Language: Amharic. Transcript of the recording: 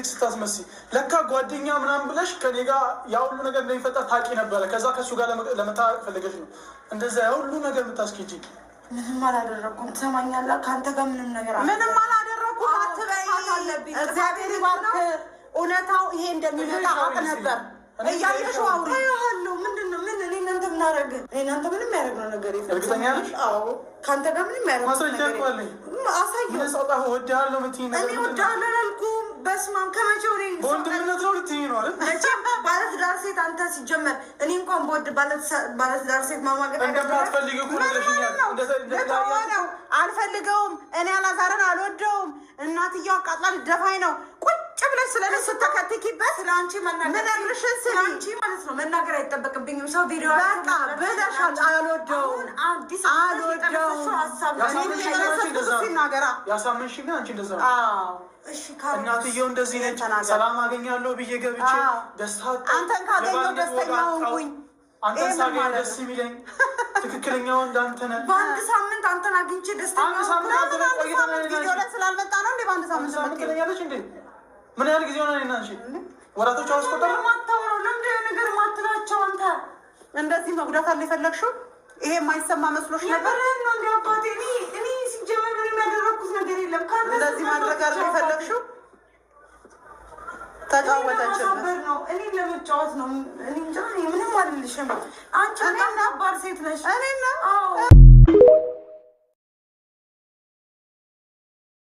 ሴክስ ታስመስይ ለካ ጓደኛ ምናምን ብለሽ ከኔ ጋር ያ ሁሉ ነገር እንደሚፈጠር ታውቂ ነበረ። ከዛ ከሱ ጋር ለመታረቅ ፈልገሽ ነው እንደዛ ያ ሁሉ ነገር የምታስኬጂ። ምንም አላደረኩም። ትሰማኛለህ? ከአንተ ጋር ምንም ነገር ምንም አላደረኩም አትበይ። እግዚአብሔር ይባርክ። እውነታው ይሄ እንደሚመጣ አውቅ ነበር። እያየሽው አውሪ ያለው ምንድነው? ምን እኔ እናንተ ምን አደረግን? እኔ እናንተ ምንም ያደረግነው ነገር የለም። እርግጠኛ ነሽ? አዎ ከአንተ ጋር ምንም ያደረግነው ማስረጃ እኮ አለኝ። አሳየው። ምን ሰጣሁ? ወዳለሁ ምትይ ነው? እኔ ወዳለሁ አላልኩም። በስማም ከመቼው ነኝ? በወንድምነት ነው ልትይኝ ነው አይደል? መቼም ባለትዳር ሴት አንተ ሲጀመር እኔ እንኳን በወድ ባለትዳር ሴት ማማገጥ እንደማትፈልጊ እኮ ነግረሽኛል። ነው አልፈልገውም። እኔ አላዛርን አልወደውም። እናትየው አቃጥላ ልደፋኝ ነው። ቁጭ ብለሽ ስለነሱ ተከትኪበት ስለአንቺ ምነግርሽን ስለአንቺ ማለት ነው መናገር አይጠበቅብኝም። ሰው ቪዲዮ በቃ ብለሻል። አልወደውም ሲናገራ ያሳመንሽ ግን አንቺ እንደዛ ነው። እናትየው እንደዚህ ነች። ሰላም አገኛለሁ ብዬ ገብቼ ደስታ አንተን ካገኘው ደስተኛ ሆንኩኝ። አንተን ሳገኝ ደስ የሚለኝ ትክክለኛው እንዳንተ ነህ። በአንድ ሳምንት አንተን አግኝቼ ደስተኛ ቪዲዮ ላይ ስላልመጣ ነው እንዴ? በአንድ ሳምንት ትለኛለች እንዴ? ምን ያህል ጊዜ ሆነ? እና አንቺ ወራቶች አስቆጠረ ማታወራው ለምንድን ነው ነገር ማትላቸው? አንተ እንደዚህ መጉዳት አለ የፈለግሽው? ይሄ የማይሰማ መስሎሽ ነበር? ነው እንደ አባቴ እኔ ሲጀመር ምንም ያደረኩት ነገር የለም። እንደዚህ ማድረግ አለ የፈለግሽው? ተጫወተችበት ነው። እኔ ለመጫወት ነው። እኔ እንጃ ምንም አልልሽም። አንቺ አባር ሴት ነሽ። እኔ ነው